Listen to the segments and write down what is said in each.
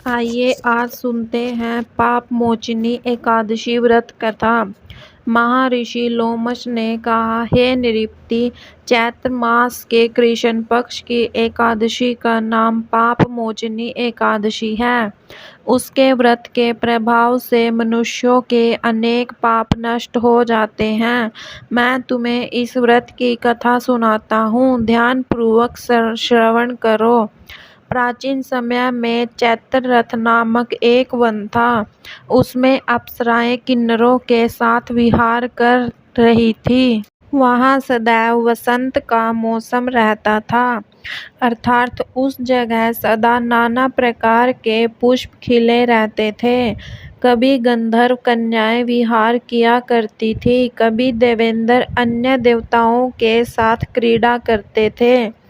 आइए आज सुनते हैं पाप मोचनी एकादशी व्रत कथा। महर्षि लोमश ने कहा, हे नृपति, चैत्र मास के कृष्ण पक्ष की एकादशी का नाम पाप मोचनी एकादशी है। उसके व्रत के प्रभाव से मनुष्यों के अनेक पाप नष्ट हो जाते हैं। मैं तुम्हें इस व्रत की कथा सुनाता हूँ, ध्यान पूर्वक श्रवण करो। प्राचीन समय में चैत्र रथ नामक एक वन था। उसमें अप्सराएं किन्नरों के साथ विहार कर रही थी। वहाँ सदैव वसंत का मौसम रहता था, अर्थात उस जगह सदा नाना प्रकार के पुष्प खिले रहते थे। कभी गंधर्व कन्याएं विहार किया करती थी, कभी देवेंद्र अन्य देवताओं के साथ क्रीड़ा करते थे।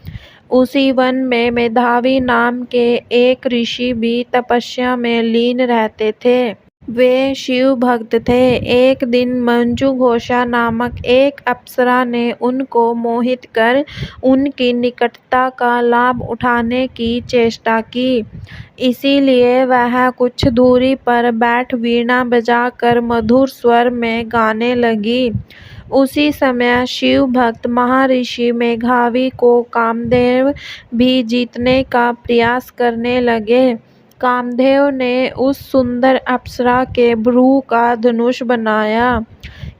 उसी वन में मेधावी नाम के एक ऋषि भी तपस्या में लीन रहते थे। वे शिव भक्त थे। एक दिन मंजू घोषा नामक एक अप्सरा ने उनको मोहित कर उनकी निकटता का लाभ उठाने की चेष्टा की। इसीलिए वह कुछ दूरी पर बैठ वीणा बजाकर मधुर स्वर में गाने लगी। उसी समय शिव भक्त महर्षि मेघावी को कामदेव भी जीतने का प्रयास करने लगे। कामदेव ने उस सुंदर अप्सरा के भ्रू का धनुष बनाया,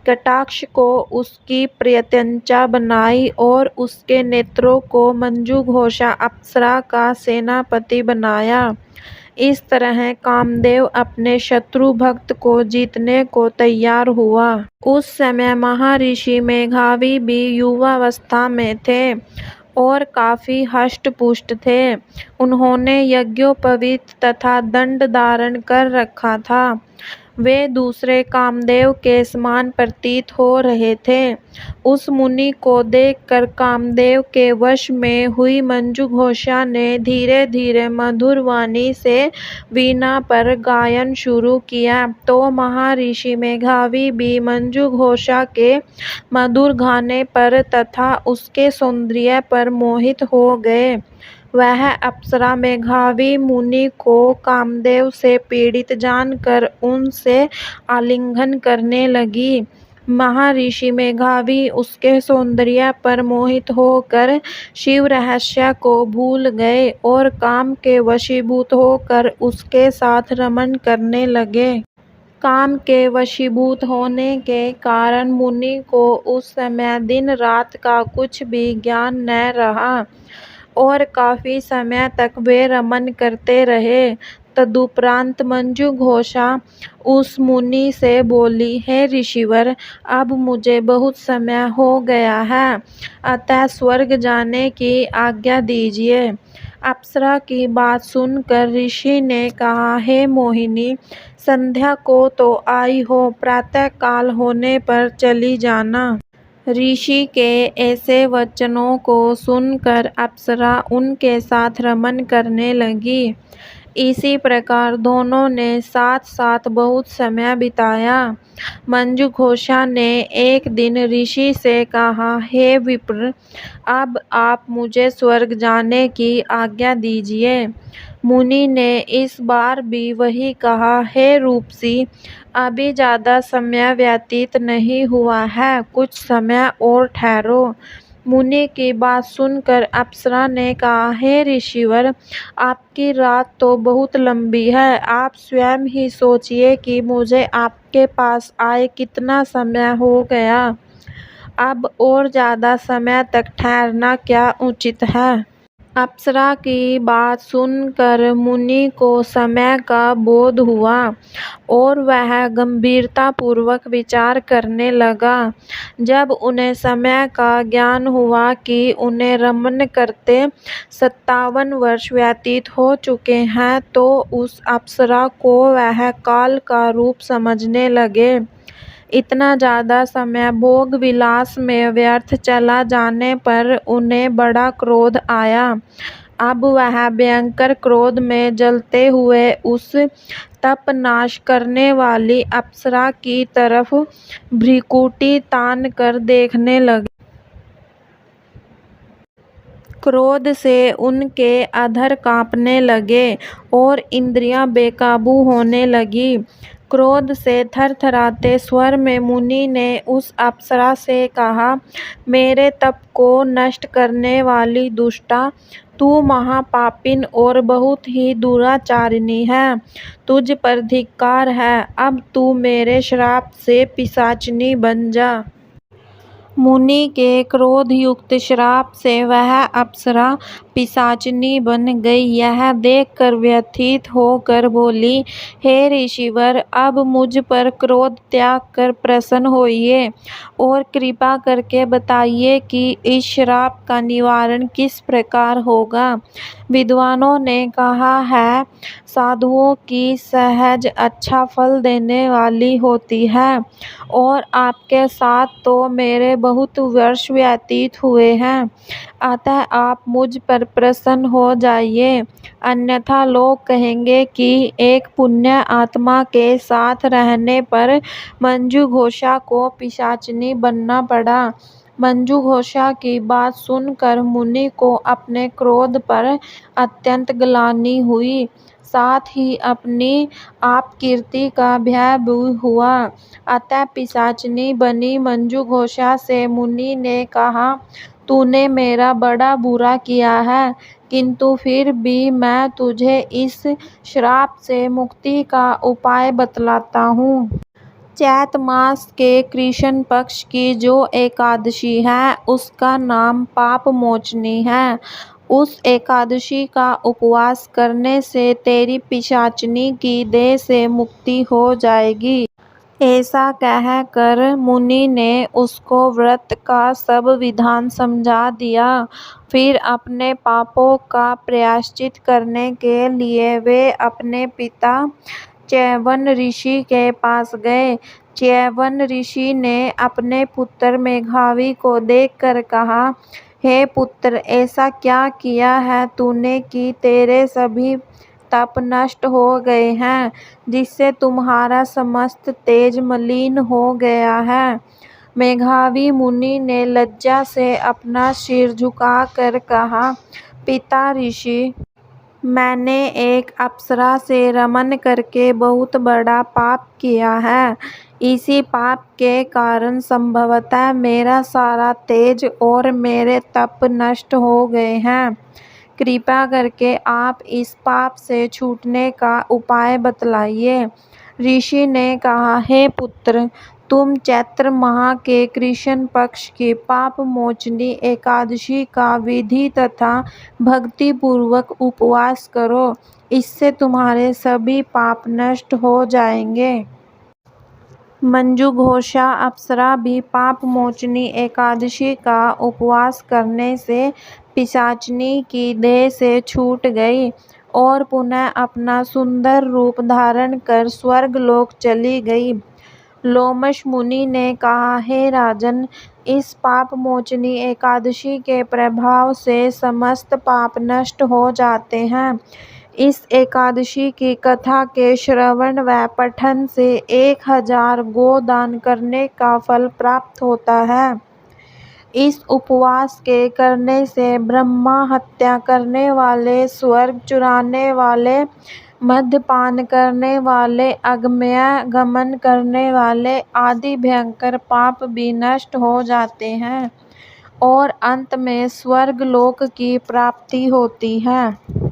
कटाक्ष को उसकी प्रियत्यंचा बनाई और उसके नेत्रों को मंजू घोषा अप्सरा का सेनापति बनाया। इस तरह कामदेव अपने शत्रु भक्त को जीतने को तैयार हुआ। उस समय महर्षि मेघावी भी युवावस्था में थे और काफी हष्ट-पुष्ट थे। उन्होंने यज्ञोपवीत तथा दंड धारण कर रखा था। वे दूसरे कामदेव के समान प्रतीत हो रहे थे। उस मुनि को देखकर कामदेव के वश में हुई मंजू घोषा ने धीरे धीरे मधुर वाणी से वीणा पर गायन शुरू किया, तो महर्षि मेघावी भी मंजू घोषा के मधुर गाने पर तथा उसके सौंदर्य पर मोहित हो गए। वह अप्सरा मेघावी मुनि को कामदेव से पीड़ित जानकर उनसे आलिंगन करने लगी। महर्षि मेघावी उसके सौंदर्य पर मोहित होकर शिव रहस्य को भूल गए और काम के वशीभूत होकर उसके साथ रमण करने लगे। काम के वशीभूत होने के कारण मुनि को उस समय दिन रात का कुछ भी ज्ञान न रहा और काफी समय तक वे रमण करते रहे। तदुपरांत मंजू घोषा उस मुनि से बोली, हे ऋषिवर, अब मुझे बहुत समय हो गया है, अतः स्वर्ग जाने की आज्ञा दीजिए। अप्सरा की बात सुनकर ऋषि ने कहा, हे मोहिनी, संध्या को तो आई हो, प्रातः काल होने पर चली जाना। ऋषि के ऐसे वचनों को सुनकर अप्सरा उनके साथ रमण करने लगी। इसी प्रकार दोनों ने साथ साथ बहुत समय बिताया। मंजू घोषा ने एक दिन ऋषि से कहा, हे विप्र, अब आप मुझे स्वर्ग जाने की आज्ञा दीजिए। मुनि ने इस बार भी वही कहा, हे रूपसी, अभी ज्यादा समय व्यतीत नहीं हुआ है, कुछ समय और ठहरो। मुनि की बात सुनकर अप्सरा ने कहा, हे ऋषिवर, आपकी रात तो बहुत लंबी है, आप स्वयं ही सोचिए कि मुझे आपके पास आए कितना समय हो गया। अब और ज्यादा समय तक ठहरना क्या उचित है। अप्सरा की बात सुनकर मुनि को समय का बोध हुआ और वह गंभीरता पूर्वक विचार करने लगा। जब उन्हें समय का ज्ञान हुआ कि उन्हें रमण करते 57 वर्ष व्यतीत हो चुके हैं, तो उस अप्सरा को वह काल का रूप समझने लगे। इतना ज्यादा समय भोग विलास में व्यर्थ चला जाने पर उन्हें बड़ा क्रोध आया। अब वह भयंकर क्रोध में जलते हुए उस तप नाश करने वाली अप्सरा की तरफ भ्रिकुटी तान कर देखने लगे। क्रोध से उनके अधर कांपने लगे और इंद्रियां बेकाबू होने लगी। क्रोध से थरथराते स्वर में मुनि ने उस अप्सरा से कहा, मेरे तप को नष्ट करने वाली दुष्टा, तू महापापिन और बहुत ही दुराचारिणी है। तुझ पर धिक्कार है। अब तू मेरे श्राप से पिशाचिनी बन जा। मुनि के क्रोध युक्त श्राप से वह अप्सरा पिशाचिनी बन गई। यह देखकर व्यथित होकर बोली, हे ऋषिवर, अब मुझ पर क्रोध त्याग कर प्रसन्न होइए और कृपा करके बताइए कि इस श्राप का निवारण किस प्रकार होगा। विद्वानों ने कहा है, साधुओं की सहज अच्छा फल देने वाली होती है और आपके साथ तो मेरे बहुत वर्ष व्यतीत हुए हैं, अतः आप मुझ पर प्रसन्न हो जाइए, अन्यथा लोग कहेंगे कि एक पुण्य आत्मा के साथ रहने पर मंजूघोषा को पिशाचिनी बनना पड़ा। मंजूघोषा की बात सुनकर मुनि को अपने क्रोध पर अत्यंत ग्लानि हुई, साथ ही अपनी अपकीर्ति का भय भी हुआ। अतः पिशाचिनी बनी मंजूघोषा से मुनि ने कहा, तूने मेरा बड़ा बुरा किया है, किंतु फिर भी मैं तुझे इस श्राप से मुक्ति का उपाय बतलाता हूँ। चैत मास के कृष्ण पक्ष की जो एकादशी है उसका नाम पाप मोचनी है। उस एकादशी का उपवास करने से तेरी पिशाचिनी की देह से मुक्ति हो जाएगी। ऐसा कहकर मुनि ने उसको व्रत का सब विधान समझा दिया। फिर अपने पापों का प्रायश्चित करने के लिए वे अपने पिता च्यवन ऋषि के पास गए। च्यवन ऋषि ने अपने पुत्र मेघावी को देखकर कहा, हे पुत्र, ऐसा क्या किया है तूने कि तेरे सभी तप नष्ट हो गए हैं, जिससे तुम्हारा समस्त तेज मलिन हो गया है। मेघावी मुनि ने लज्जा से अपना सिर झुकाकर कहा, पिता ऋषि, मैंने एक अप्सरा से रमन करके बहुत बड़ा पाप किया है। इसी पाप के कारण संभवतः मेरा सारा तेज और मेरे तप नष्ट हो गए हैं। कृपा करके आप इस पाप से छूटने का उपाय बतलाइए। ऋषि ने कहा, हे पुत्र, तुम चैत्र माह के कृष्ण पक्ष की पाप मोचनी एकादशी का विधि तथा भक्ति पूर्वक उपवास करो, इससे तुम्हारे सभी पाप नष्ट हो जाएंगे। मंजूघोषा अप्सरा भी पाप मोचनी एकादशी का उपवास करने से पिशाचिनी की देह से छूट गई और पुनः अपना सुंदर रूप धारण कर स्वर्गलोक चली गई। लोमश मुनि ने कहा, हे राजन, इस पाप मोचनी एकादशी के प्रभाव से समस्त पाप नष्ट हो जाते हैं। इस एकादशी की कथा के श्रवण व पठन से 1000 गोदान करने का फल प्राप्त होता है। इस उपवास के करने से ब्रह्मा हत्या करने वाले, स्वर्ग चुराने वाले, मद्यपान करने वाले, अगम्य गमन करने वाले आदि भयंकर पाप भी नष्ट हो जाते हैं और अंत में स्वर्गलोक की प्राप्ति होती है।